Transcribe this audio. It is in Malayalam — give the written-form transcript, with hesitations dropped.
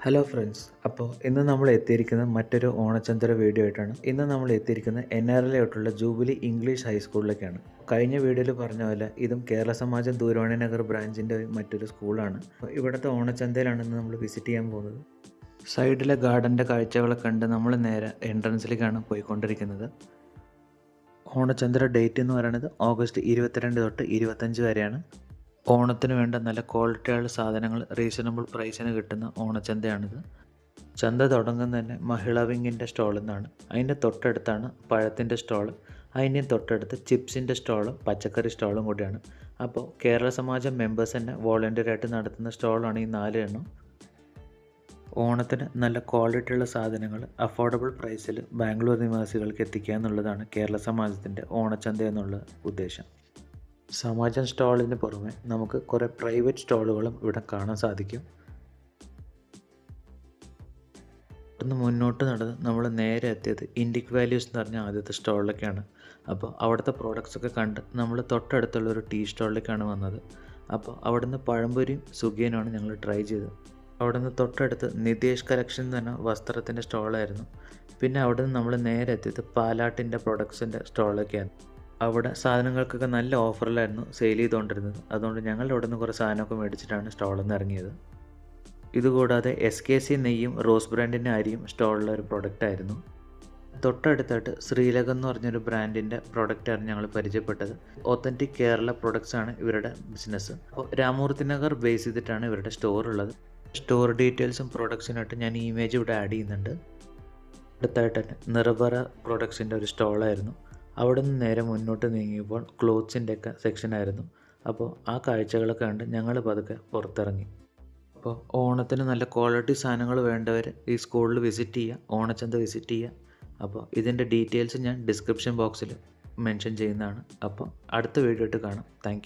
ഹലോ ഫ്രണ്ട്സ്, അപ്പോൾ ഇന്ന് നമ്മൾ എത്തിയിരിക്കുന്നത് മറ്റൊരു ഓണച്ചന്തര വീഡിയോ ആയിട്ടാണ്. ഇന്ന് നമ്മൾ എത്തിയിരിക്കുന്നത് NRLയിലോട്ടുള്ള ജൂബിലി ഇംഗ്ലീഷ് ഹൈസ്കൂളിലേക്കാണ്. കഴിഞ്ഞ വീഡിയോയിൽ പറഞ്ഞ പോലെ ഇതും കേരള സമാജം ദൂരവാണി നഗർ ബ്രാഞ്ചിൻ്റെ മറ്റൊരു സ്കൂളാണ്. ഇവിടുത്തെ ഓണച്ചന്തയിലാണ് ഇന്ന് നമ്മൾ വിസിറ്റ് ചെയ്യാൻ പോകുന്നത്. സൈഡിലെ ഗാർഡൻ്റെ കാഴ്ചകളൊക്കെ കണ്ട് നമ്മൾ നേരെ എൻട്രൻസിലേക്കാണ് പോയിക്കൊണ്ടിരിക്കുന്നത്. ഓണച്ചന്തര ഡേറ്റ് എന്ന് പറയുന്നത് ഓഗസ്റ്റ് 22 തൊട്ട് 25 വരെയാണ്. ഓണത്തിന് വേണ്ട നല്ല ക്വാളിറ്റിയുള്ള സാധനങ്ങൾ റീസണബിൾ പ്രൈസിന് കിട്ടുന്ന ഓണച്ചന്തയാണിത്. ചന്ത തുടങ്ങുന്നത് തന്നെ മഹിളാ വിങ്ങിൻ്റെ സ്റ്റോളിൽ നിന്നാണ്. അതിൻ്റെ തൊട്ടടുത്താണ് പഴത്തിൻ്റെ സ്റ്റോള്, അതിൻ്റെ തൊട്ടടുത്ത് ചിപ്സിൻ്റെ സ്റ്റോളും പച്ചക്കറി സ്റ്റോളും കൂടിയാണ്. അപ്പോൾ കേരള സമാജം മെമ്പേഴ്സ് തന്നെ വോളണ്ടിയറായിട്ട് നടത്തുന്ന സ്റ്റോളാണ് ഈ 4 എണ്ണം. ഓണത്തിന് നല്ല ക്വാളിറ്റിയുള്ള സാധനങ്ങൾ അഫോർഡബിൾ പ്രൈസിൽ ബാംഗ്ലൂർ നിവാസികൾക്ക് എത്തിക്കുക എന്നുള്ളതാണ് കേരള സമാജത്തിൻ്റെ ഓണച്ചന്ത എന്നുള്ള ഉദ്ദേശം. സമാജം സ്റ്റോളിന് പുറമെ നമുക്ക് കുറേ പ്രൈവറ്റ് സ്റ്റോളുകളും ഇവിടെ കാണാൻ സാധിക്കും. ഇവിടുന്ന് മുന്നോട്ട് നടന്ന് നമ്മൾ നേരെ എത്തിയത് ഇൻഡിക് വാല്യൂസ് എന്ന് പറഞ്ഞ ആദ്യത്തെ സ്റ്റോളിലേക്കാണ്. അപ്പോൾ അവിടുത്തെ പ്രോഡക്റ്റ്സൊക്കെ കണ്ട് നമ്മൾ തൊട്ടടുത്തുള്ളൊരു ടീ സ്റ്റോളിലേക്കാണ് വന്നത്. അപ്പോൾ അവിടുന്ന് പഴംപൊരിയും സുഖിയനുമാണ് ഞങ്ങൾ ട്രൈ ചെയ്തത്. അവിടുന്ന് തൊട്ടടുത്ത് നിതേഷ് കളക്ഷൻ എന്ന് പറഞ്ഞ വസ്ത്രത്തിൻ്റെ സ്റ്റോളായിരുന്നു. പിന്നെ അവിടുന്ന് നമ്മൾ നേരെ എത്തിയത് പാലാട്ടിൻ്റെ പ്രൊഡക്ട്സിൻ്റെ സ്റ്റോളിലേക്കാണ്. അവിടെ സാധനങ്ങൾക്കൊക്കെ നല്ല ഓഫറിലായിരുന്നു സെയിൽ ചെയ്തുകൊണ്ടിരുന്നത്. അതുകൊണ്ട് ഞങ്ങൾ അവിടെ നിന്ന് കുറേ സാധനമൊക്കെ മേടിച്ചിട്ടാണ് സ്റ്റോളിൽ നിന്ന് ഇറങ്ങിയത്. ഇതുകൂടാതെ SKC നെയ്യും റോസ് ബ്രാൻഡിൻ്റെ അരിയും സ്റ്റോളിലെ ഒരു പ്രൊഡക്റ്റായിരുന്നു. തൊട്ടടുത്തായിട്ട് ശ്രീലകം എന്ന് പറഞ്ഞൊരു ബ്രാൻഡിൻ്റെ പ്രൊഡക്റ്റായിരുന്നു ഞങ്ങൾ പരിചയപ്പെട്ടത്. ഒത്തൻറ്റിക് കേരള പ്രൊഡക്ട്സ് ആണ് ഇവരുടെ ബിസിനസ്. അപ്പോൾ രാമൂർത്തി നഗർ ബേസ് ചെയ്തിട്ടാണ് ഇവരുടെ സ്റ്റോർ ഉള്ളത്. സ്റ്റോർ ഡീറ്റെയിൽസും പ്രൊഡക്ട്സിനായിട്ട് ഞാൻ ഇമേജ് ഇവിടെ ആഡ് ചെയ്യുന്നുണ്ട്. അടുത്തായിട്ട് തന്നെ നിറബറ പ്രൊഡക്ട്സിൻ്റെ ഒരു സ്റ്റോളായിരുന്നു. അവിടെ നിന്ന് നേരെ മുന്നോട്ട് നീങ്ങിയപ്പോൾ ക്ലോത്ത്സിൻ്റെയൊക്കെ സെക്ഷനായിരുന്നു. അപ്പോൾ ആ കാഴ്ചകളൊക്കെ കണ്ട് ഞങ്ങൾ പതുക്കെ പുറത്തിറങ്ങി. അപ്പോൾ ഓണത്തിന് നല്ല ക്വാളിറ്റി സാധനങ്ങൾ വേണ്ടവർ ഈ സ്കൂളിൽ വിസിറ്റ് ചെയ്യുക, ഓണച്ചന്ത വിസിറ്റ് ചെയ്യുക. അപ്പോൾ ഇതിൻ്റെ ഡീറ്റെയിൽസ് ഞാൻ ഡിസ്ക്രിപ്ഷൻ ബോക്സിൽ മെൻഷൻ ചെയ്യുന്നതാണ്. അപ്പോൾ അടുത്ത വീഡിയോ ആയിട്ട് കാണാം. Thank you.